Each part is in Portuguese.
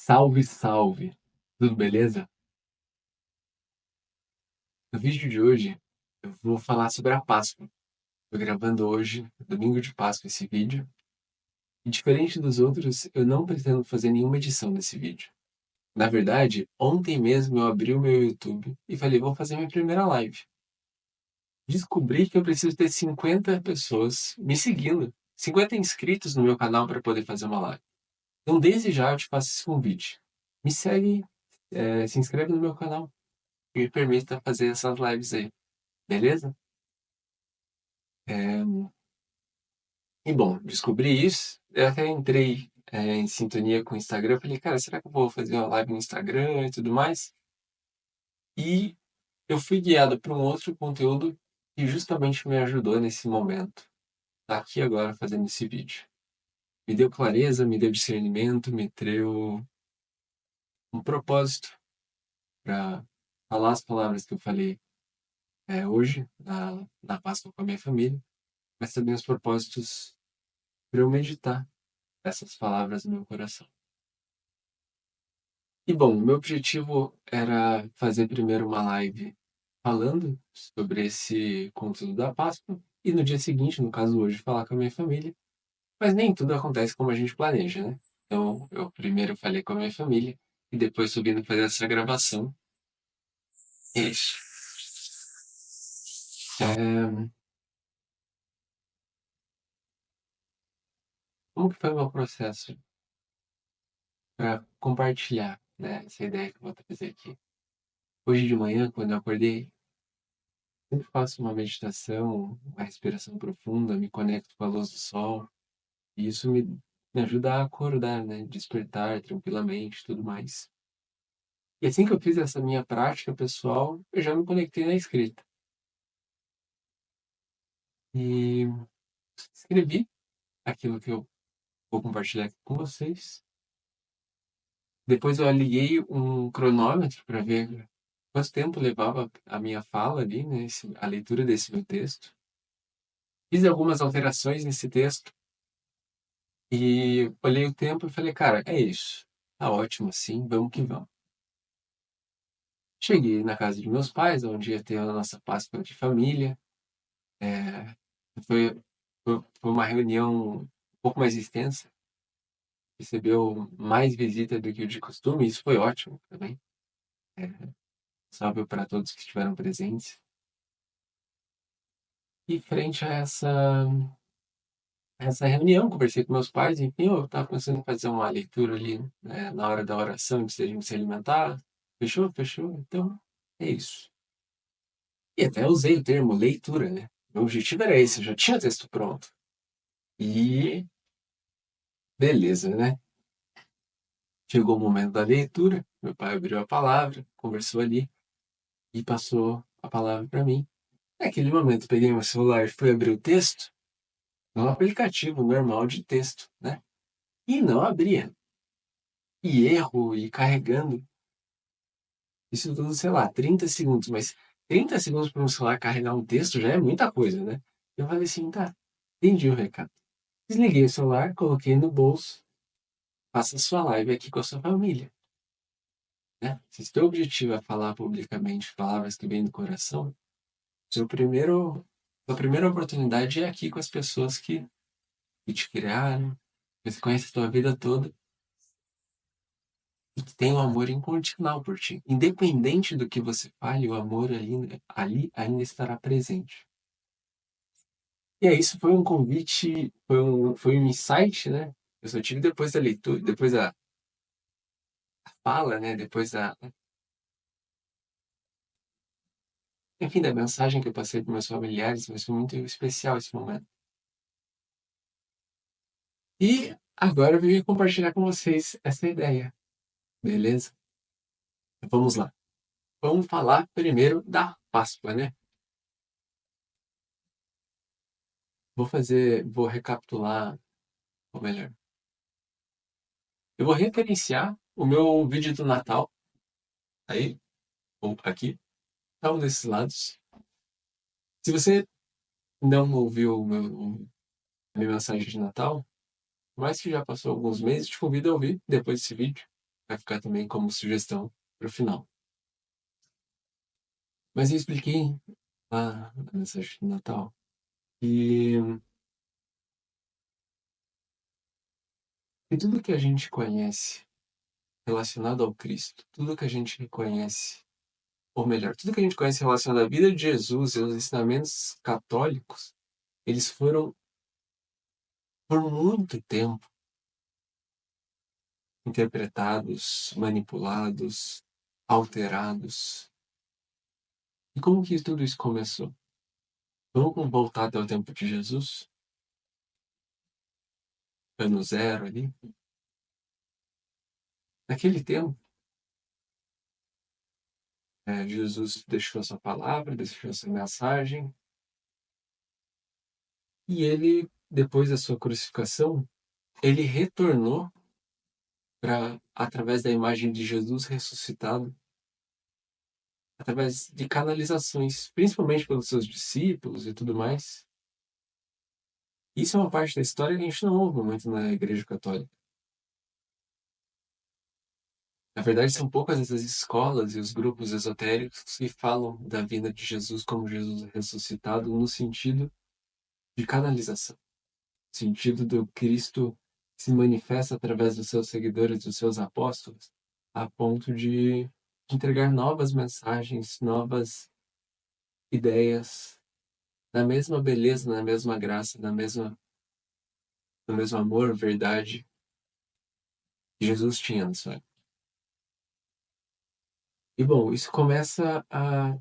Salve, salve! Tudo beleza? No vídeo de hoje, eu vou falar sobre a Páscoa. Estou gravando hoje, domingo de Páscoa, esse vídeo. E diferente dos outros, eu não pretendo fazer nenhuma edição desse vídeo. Na verdade, ontem mesmo eu abri o meu YouTube e falei, vou fazer minha primeira live. Descobri que eu preciso ter 50 pessoas me seguindo, 50 inscritos no meu canal para poder fazer uma live. Então, desde já, eu te faço esse convite. Me segue, se inscreve no meu canal e me permita fazer essas lives aí. Beleza? É, e bom, descobri isso. Eu até entrei em sintonia com o Instagram. Falei, cara, será que eu vou fazer uma live no Instagram e tudo mais? E eu fui guiado para um outro conteúdo que justamente me ajudou nesse momento. Tá aqui agora fazendo esse vídeo. Me deu clareza, me deu discernimento, me deu um propósito para falar as palavras que eu falei hoje na Páscoa com a minha família, mas também os propósitos para eu meditar essas palavras no meu coração. E bom, meu objetivo era fazer primeiro uma live falando sobre esse conteúdo da Páscoa e no dia seguinte, no caso hoje, falar com a minha família. Mas nem tudo acontece como a gente planeja, né? Então, eu primeiro falei com a minha família e depois subindo fazer essa gravação. Isso. É, como que foi o meu processo para compartilhar, né, essa ideia que eu vou trazer aqui? Hoje de manhã, quando eu acordei, sempre faço uma meditação, uma respiração profunda, me conecto com a luz do sol. E isso me ajuda a acordar, né? Despertar tranquilamente e tudo mais. E assim que eu fiz essa minha prática pessoal, eu já me conectei na escrita. E escrevi aquilo que eu vou compartilhar aqui com vocês. Depois eu liguei um cronômetro para ver quanto tempo levava a minha fala ali, né? A leitura desse meu texto. Fiz algumas alterações nesse texto e olhei o tempo e falei, cara, é isso. Tá ótimo assim, vamos que vamos. Cheguei na casa de meus pais, onde ia ter a nossa Páscoa de família. É, foi, foi uma reunião um pouco mais extensa, recebeu mais visita do que o de costume, isso foi ótimo também. É, salve para todos que estiveram presentes. E frente a essa reunião, conversei com meus pais, enfim, eu estava pensando em fazer uma leitura ali, né, na hora da oração, antes da gente se alimentar. Fechou? Fechou? Então, é isso. E até usei o termo leitura, né? Meu objetivo era esse, eu já tinha o texto pronto. E beleza, né? Chegou o momento da leitura, meu pai abriu a palavra, conversou ali e passou a palavra para mim. Naquele momento, peguei meu celular e fui abrir o texto no aplicativo normal de texto, né? E não abria. E erro, e carregando. Isso tudo, sei lá, 30 segundos, mas 30 segundos para um celular carregar um texto já é muita coisa, né? Eu falei assim, tá, entendi o recado. Desliguei o celular, coloquei no bolso, faça sua live aqui com a sua família. Né? Se o seu objetivo é falar publicamente palavras que vêm do coração, sua primeira oportunidade é aqui com as pessoas que te criaram, que você conhece a tua vida toda e que tem um amor incondicional por ti. Independente do que você fale, o amor ali ainda estará presente. E aí, isso foi um convite, foi um insight, né? Eu só tive depois da leitura, depois da fala, né? Depois da, enfim, da mensagem que eu passei para meus familiares, mas foi muito especial esse momento. E agora eu vim compartilhar com vocês essa ideia, beleza? Vamos lá. Vamos falar primeiro da Páscoa, né? Vou recapitular, ou melhor, eu vou referenciar o meu vídeo do Natal, aí, ou aqui, tá um desses lados. Se você não ouviu a minha mensagem de Natal, mas que já passou alguns meses, te convido a ouvir depois desse vídeo. Vai ficar também como sugestão para o final. Mas eu expliquei lá na mensagem de Natal que tudo que a gente conhece relacionado ao Cristo, tudo que a gente reconhece, ou melhor, tudo que a gente conhece relacionado à vida de Jesus e aos ensinamentos católicos, eles foram, por muito tempo, interpretados, manipulados, alterados. E como que tudo isso começou? Vamos voltar até o tempo de Jesus, ano zero ali. Naquele tempo, Jesus deixou sua palavra, deixou sua mensagem, e ele, depois da sua crucificação, ele retornou para, através da imagem de Jesus ressuscitado, através de canalizações, principalmente pelos seus discípulos e tudo mais. Isso é uma parte da história que a gente não ouve muito na Igreja Católica. Na verdade, são poucas as escolas e os grupos esotéricos que falam da vinda de Jesus como Jesus ressuscitado no sentido de canalização, no sentido do Cristo se manifesta através dos seus seguidores, dos seus apóstolos, a ponto de entregar novas mensagens, novas ideias, na mesma beleza, na mesma graça, no mesmo amor, verdade que Jesus tinha na sua época. E bom, isso começa a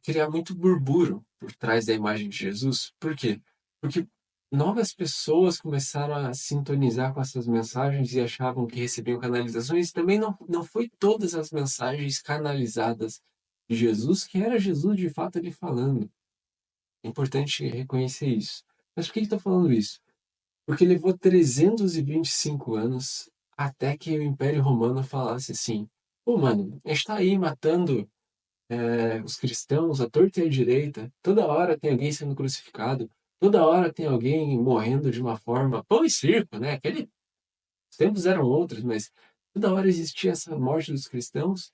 criar muito burburinho por trás da imagem de Jesus. Por quê? Porque novas pessoas começaram a sintonizar com essas mensagens e achavam que recebiam canalizações. E também não foi todas as mensagens canalizadas de Jesus que era Jesus de fato ali falando. É importante reconhecer isso. Mas por que estou falando isso? Porque levou 325 anos até que o Império Romano falasse assim: pô, mano, a gente está aí matando os cristãos à torta e à direita, toda hora tem alguém sendo crucificado, toda hora tem alguém morrendo de uma forma. Pão e circo, né? Os tempos eram outros, mas toda hora existia essa morte dos cristãos.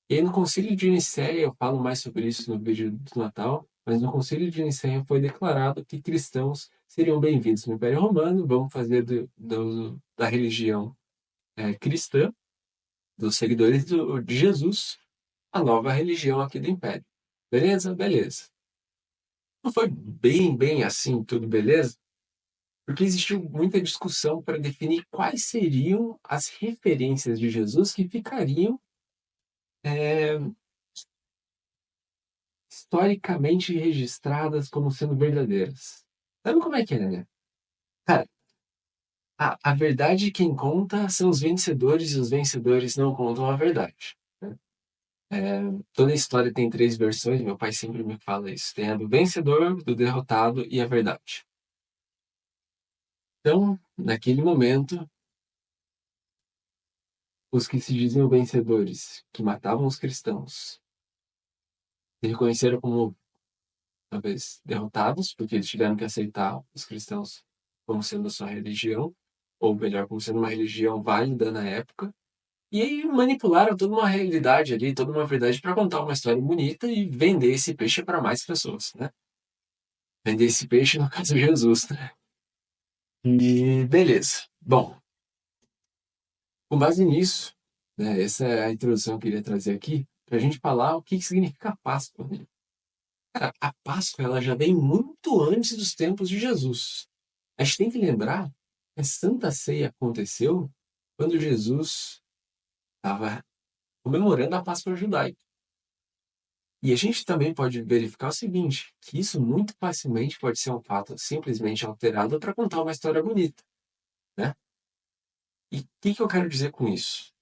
E aí no Concílio de Nicéia, eu falo mais sobre isso no vídeo do Natal, mas no Concílio de Nicéia foi declarado que cristãos seriam bem-vindos no Império Romano, vamos fazer da religião cristã, dos seguidores de Jesus, a nova religião aqui do Império. Beleza? Beleza. Não foi bem assim, tudo beleza, porque existiu muita discussão para definir quais seriam as referências de Jesus que ficariam é, historicamente registradas como sendo verdadeiras. Sabe como é que é, né? Cara, a verdade quem conta são os vencedores e os vencedores não contam a verdade, né? Toda a história tem três versões, meu pai sempre me fala isso. Tem a do vencedor, do derrotado e a verdade. Então, naquele momento, os que se diziam vencedores, que matavam os cristãos, se reconheceram como, talvez, derrotados, porque eles tiveram que aceitar os cristãos como sendo a sua religião, ou melhor, como sendo uma religião válida na época, e aí manipularam toda uma realidade ali, toda uma verdade para contar uma história bonita e vender esse peixe para mais pessoas, né? Vender esse peixe, no caso, Jesus, né? E beleza. Bom, com base nisso, né, essa é a introdução que eu queria trazer aqui, para a gente falar o que significa Páscoa, né? Cara, a Páscoa ela já vem muito antes dos tempos de Jesus. A gente tem que lembrar que a Santa Ceia aconteceu quando Jesus estava comemorando a Páscoa judaica. E a gente também pode verificar o seguinte, que isso muito facilmente pode ser um fato simplesmente alterado para contar uma história bonita, né? E o que eu quero dizer com isso?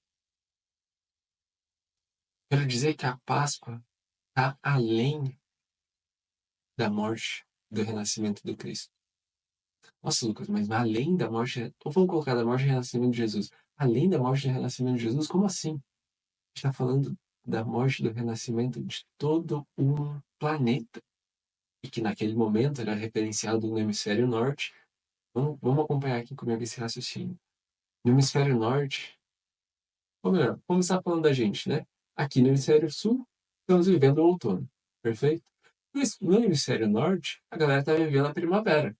Quero dizer que a Páscoa está além da morte, do renascimento do Cristo. Nossa, Lucas, mas além da morte, ou vamos colocar da morte e renascimento de Jesus, além da morte e renascimento de Jesus, como assim? A gente está falando da morte e do renascimento de todo um planeta, e que naquele momento era referenciado no hemisfério norte. Vamos acompanhar aqui comigo esse raciocínio. No hemisfério norte, ou melhor, vamos começar falando da gente, né? Aqui no hemisfério sul, estamos vivendo o outono, perfeito? No hemisfério norte, a galera está vivendo a primavera.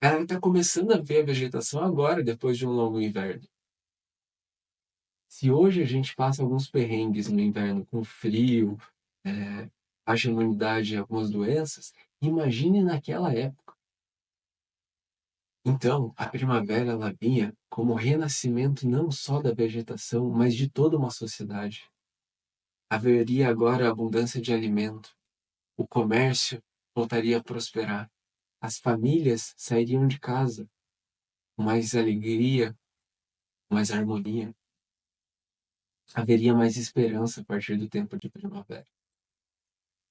A galera está começando a ver a vegetação agora, depois de um longo inverno. Se hoje a gente passa alguns perrengues no inverno com frio, baixa imunidade e algumas doenças, imagine naquela época. Então, a primavera ela vinha como renascimento não só da vegetação, mas de toda uma sociedade. Haveria agora abundância de alimento, o comércio voltaria a prosperar, as famílias sairiam de casa com mais alegria, com mais harmonia. Haveria mais esperança a partir do tempo de primavera.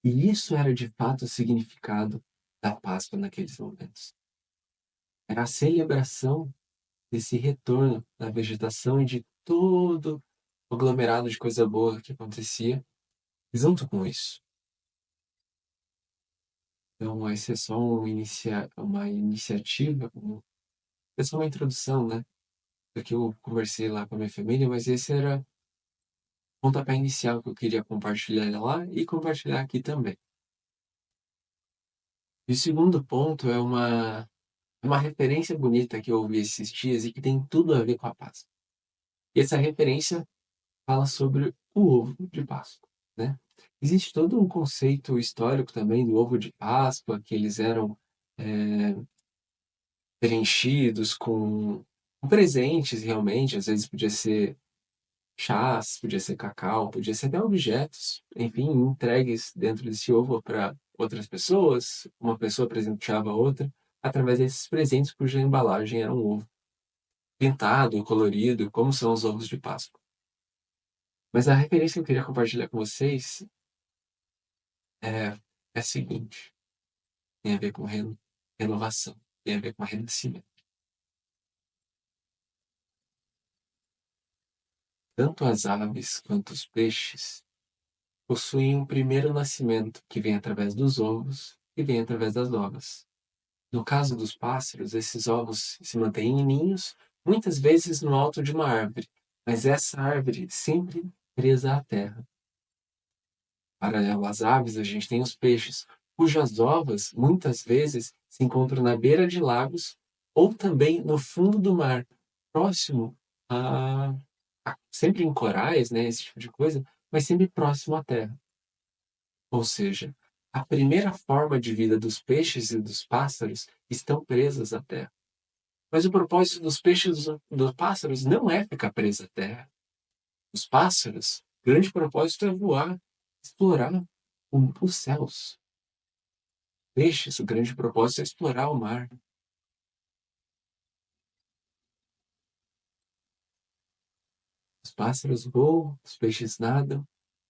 E isso era de fato o significado da Páscoa naqueles momentos. Era a celebração desse retorno da vegetação e de todo o aglomerado de coisa boa que acontecia junto com isso. Então, esse é só uma iniciativa, é só uma introdução, né? Do que eu conversei lá com a minha família, mas esse era o pontapé inicial que eu queria compartilhar lá e compartilhar aqui também. E o segundo ponto é uma referência bonita que eu ouvi esses dias e que tem tudo a ver com a Páscoa. E essa referência fala sobre o ovo de Páscoa, né? Existe todo um conceito histórico também do ovo de Páscoa, que eles eram é, preenchidos com presentes realmente, às vezes podia ser chás, podia ser cacau, podia ser até objetos, enfim, entregues dentro desse ovo para outras pessoas, uma pessoa presenteava a outra, através desses presentes cuja embalagem era um ovo pintado, colorido, como são os ovos de Páscoa. Mas a referência que eu queria compartilhar com vocês é, é a seguinte: tem a ver com renovação, tem a ver com renascimento. Tanto as aves quanto os peixes possuem um primeiro nascimento que vem através dos ovos e vem através das ovas. No caso dos pássaros, esses ovos se mantêm em ninhos, muitas vezes no alto de uma árvore, mas essa árvore sempre presa à terra. Paralelo às aves, a gente tem os peixes, cujas ovas muitas vezes se encontram na beira de lagos ou também no fundo do mar, próximo sempre em corais, né, esse tipo de coisa, mas sempre próximo à terra. Ou seja, a primeira forma de vida dos peixes e dos pássaros estão presas à terra. Mas o propósito dos peixes e dos pássaros não é ficar preso à terra. Os pássaros, o grande propósito é voar, explorar os céus. Peixes, o grande propósito é explorar o mar. Os pássaros voam, os peixes nadam.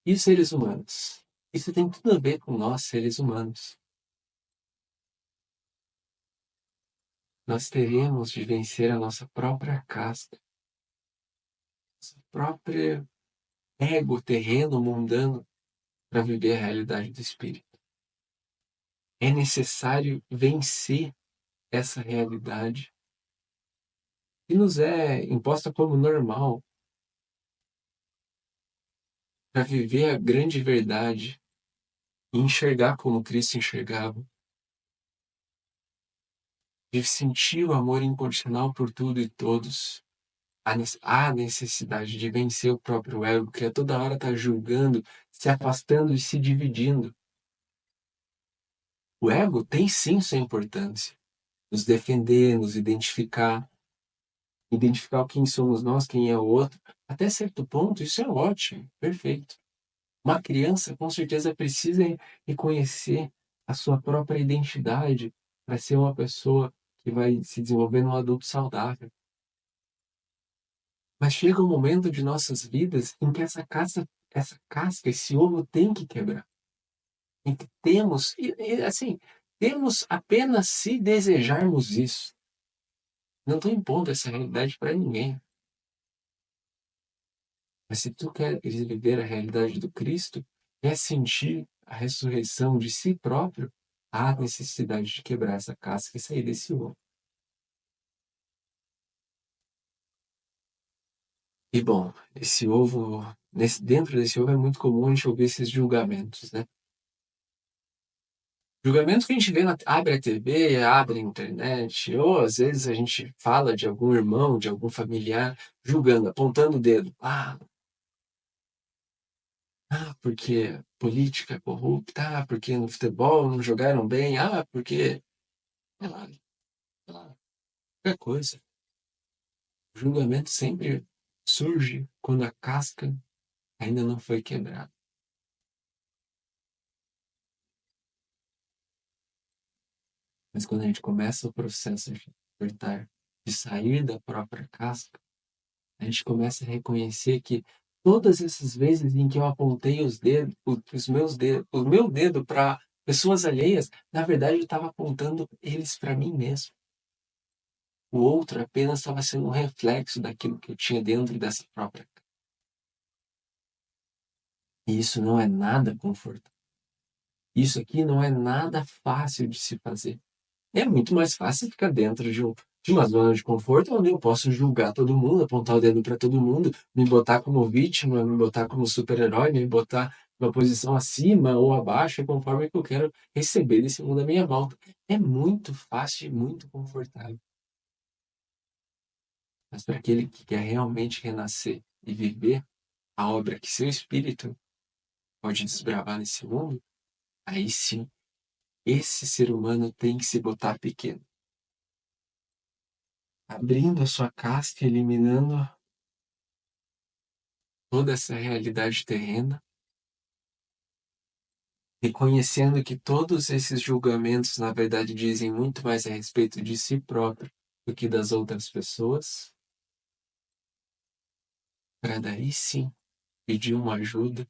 E os seres humanos? Isso tem tudo a ver com nós, seres humanos. Nós teremos de vencer a nossa própria casca, nosso próprio ego terreno, mundano, para viver a realidade do espírito. É necessário vencer essa realidade que nos é imposta como normal para viver a grande verdade e enxergar como Cristo enxergava, de sentir o amor incondicional por tudo e todos. Há necessidade de vencer o próprio ego, que a toda hora está julgando, se afastando e se dividindo. O ego tem sim sua importância. Nos defender, nos identificar quem somos nós, quem é o outro. Até certo ponto, isso é ótimo, perfeito. Uma criança com certeza precisa reconhecer a sua própria identidade para ser uma pessoa que vai se desenvolver num adulto saudável. Mas chega um momento de nossas vidas em que essa casca, esse ovo tem que quebrar. Em que temos, assim, temos apenas se desejarmos isso. Não estou impondo essa realidade para ninguém. Mas se tu queres viver a realidade do Cristo, quer sentir a ressurreição de si próprio, há necessidade de quebrar essa casca e sair desse ovo. E bom, esse ovo, dentro desse ovo é muito comum a gente ouvir esses julgamentos, né? Julgamentos que a gente vê, abre a TV, abre a internet, ou às vezes a gente fala de algum irmão, de algum familiar, julgando, apontando o dedo. Porque política é corrupta, porque no futebol não jogaram bem, porque, sei lá, qualquer coisa. O julgamento sempre surge quando a casca ainda não foi quebrada. Mas quando a gente começa o processo de libertar, de sair da própria casca, a gente começa a reconhecer que todas essas vezes em que eu apontei os dedos, os meus dedos, o meu dedo para pessoas alheias, na verdade eu estava apontando eles para mim mesmo. O outro apenas estava sendo um reflexo daquilo que eu tinha dentro dessa própria. E isso não é nada confortável. Isso aqui não é nada fácil de se fazer. É muito mais fácil ficar dentro de uma zona de conforto onde eu posso julgar todo mundo, apontar o dedo para todo mundo, me botar como vítima, me botar como super-herói, me botar numa posição acima ou abaixo, conforme que eu quero receber desse mundo à minha volta. É muito fácil e muito confortável. Mas para aquele que quer realmente renascer e viver a obra que seu espírito pode desbravar nesse mundo, aí sim, esse ser humano tem que se botar pequeno, abrindo a sua casca, eliminando toda essa realidade terrena, reconhecendo que todos esses julgamentos, na verdade, dizem muito mais a respeito de si próprio do que das outras pessoas, para daí sim pedir uma ajuda,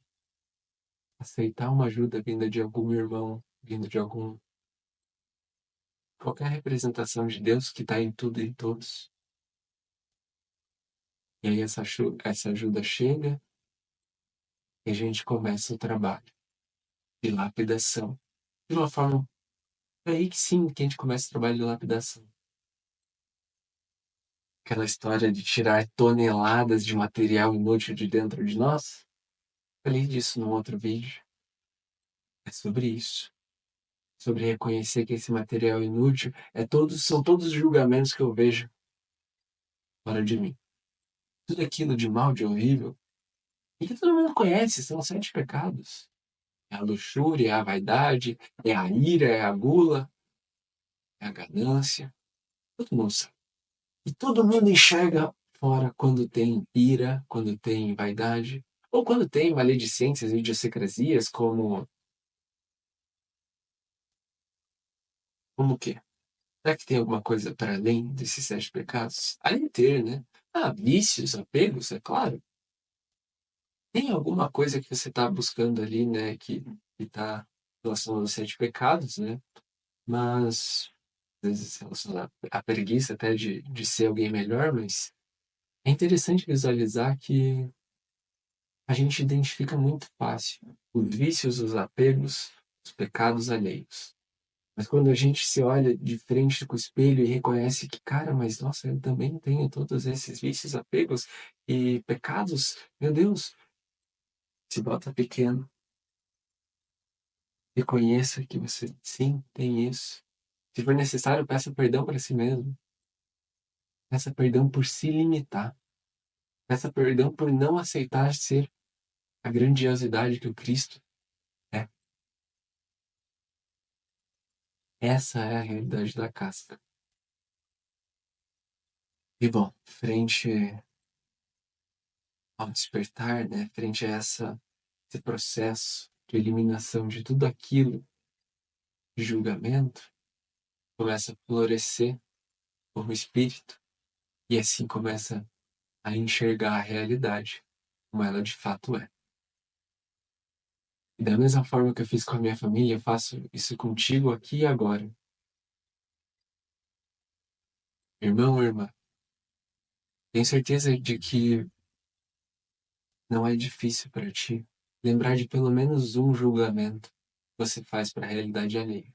aceitar uma ajuda vinda de algum irmão, vindo de algum qualquer representação de Deus que está em tudo e em todos. E aí essa ajuda chega e a gente começa o trabalho de lapidação. De uma forma, é aí que sim que a gente começa o trabalho de lapidação. Aquela história de tirar toneladas de material inútil de dentro de nós. Falei disso num outro vídeo. É sobre isso. Sobre reconhecer que esse material inútil são todos os julgamentos que eu vejo fora de mim. Tudo aquilo de mal, de horrível, e que todo mundo conhece, são os 7 pecados. É a luxúria, é a vaidade, é a ira, é a gula, é a ganância. Todo mundo sabe. E todo mundo enxerga fora quando tem ira, quando tem vaidade, ou quando tem maledicências e idiosincrasias, como o quê? Será que tem alguma coisa para além desses 7 pecados? Além de ter, né? Vícios, apegos, é claro. Tem alguma coisa que você está buscando ali, né? Que está relacionado aos 7 pecados, né? Mas às vezes relacionado à preguiça até de ser alguém melhor, mas é interessante visualizar que a gente identifica muito fácil os vícios, os apegos, os pecados alheios. Mas quando a gente se olha de frente com o espelho e reconhece que, cara, mas nossa, eu também tenho todos esses vícios, apegos e pecados, meu Deus, se bota pequeno, reconheça que você sim tem isso. Se for necessário, peça perdão para si mesmo. Peça perdão por se limitar. Peça perdão por não aceitar ser a grandiosidade que o Cristo é. Essa é a realidade da casca. E bom, frente ao despertar, né, frente a esse processo de eliminação de tudo aquilo de julgamento, começa a florescer como espírito e assim começa a enxergar a realidade como ela de fato é. E da mesma forma que eu fiz com a minha família, eu faço isso contigo aqui e agora. Irmão ou irmã, tenho certeza de que não é difícil para ti lembrar de pelo menos um julgamento que você faz para a realidade alheia.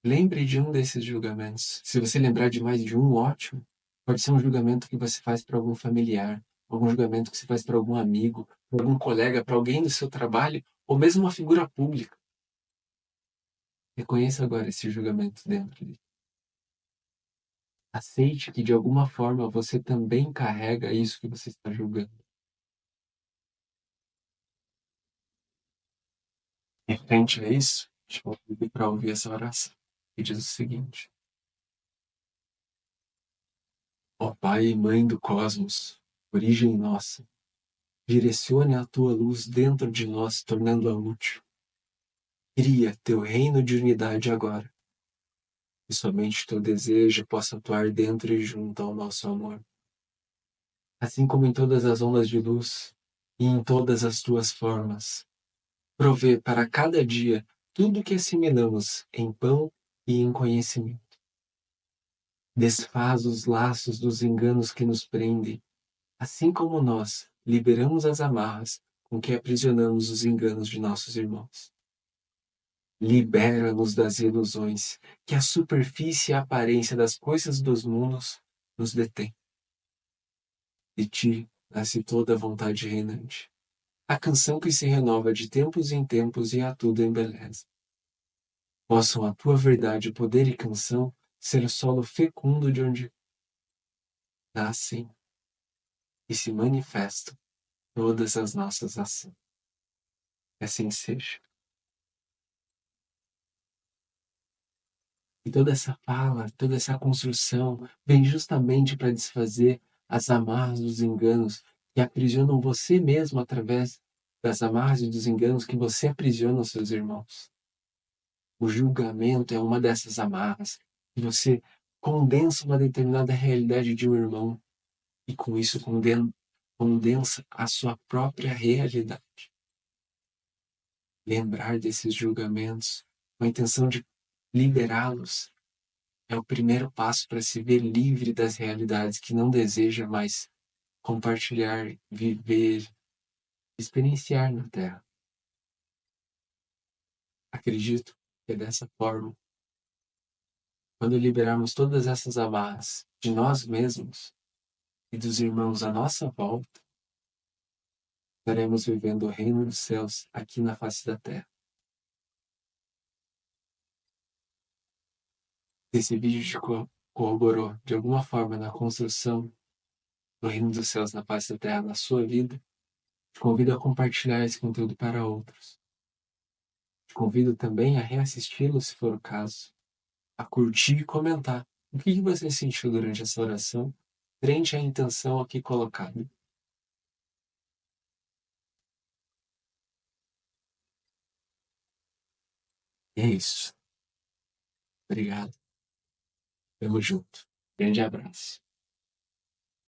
Lembre de um desses julgamentos. Se você lembrar de mais de um, ótimo. Pode ser um julgamento que você faz para algum familiar, algum julgamento que você faz para algum amigo, para algum colega, para alguém do seu trabalho, ou mesmo uma figura pública. Reconheça agora esse julgamento dentro de. Aceite que de alguma forma você também carrega isso que você está julgando. E frente a isso, te convido para ouvir essa oração, que diz o seguinte: Ó Pai e Mãe do Cosmos, origem nossa, direcione a tua luz dentro de nós, tornando-a útil. Cria teu reino de unidade agora, que somente teu desejo possa atuar dentro e junto ao nosso amor. Assim como em todas as ondas de luz e em todas as tuas formas, provê para cada dia tudo que assimilamos em pão e em conhecimento. Desfaz os laços dos enganos que nos prendem, assim como nós liberamos as amarras com que aprisionamos os enganos de nossos irmãos. Libera-nos das ilusões que a superfície e a aparência das coisas dos mundos nos detém. De ti nasce toda a vontade reinante, a canção que se renova de tempos em tempos e a tudo embeleza. Possam a tua verdade, poder e canção ser o solo fecundo de onde nascem e se manifestam todas as nossas ações. Assim seja. E toda essa fala, toda essa construção vem justamente para desfazer as amarras dos enganos que aprisionam você mesmo através das amarras e dos enganos que você aprisiona os seus irmãos. O julgamento é uma dessas amarras que você condensa uma determinada realidade de um irmão e com isso condensa a sua própria realidade. Lembrar desses julgamentos com a intenção de liberá-los é o primeiro passo para se ver livre das realidades que não deseja mais compartilhar, viver, experienciar na Terra. Acredito que é dessa forma, quando liberarmos todas essas amarras de nós mesmos e dos irmãos à nossa volta, estaremos vivendo o reino dos céus aqui na face da Terra. Se esse vídeo te corroborou de alguma forma na construção do reino dos céus na face da Terra na sua vida, te convido a compartilhar esse conteúdo para outros. Te convido também a reassisti-lo, se for o caso, a curtir e comentar o que você sentiu durante essa oração frente à intenção aqui colocada. E é isso. Obrigado. Tamo junto. Grande abraço.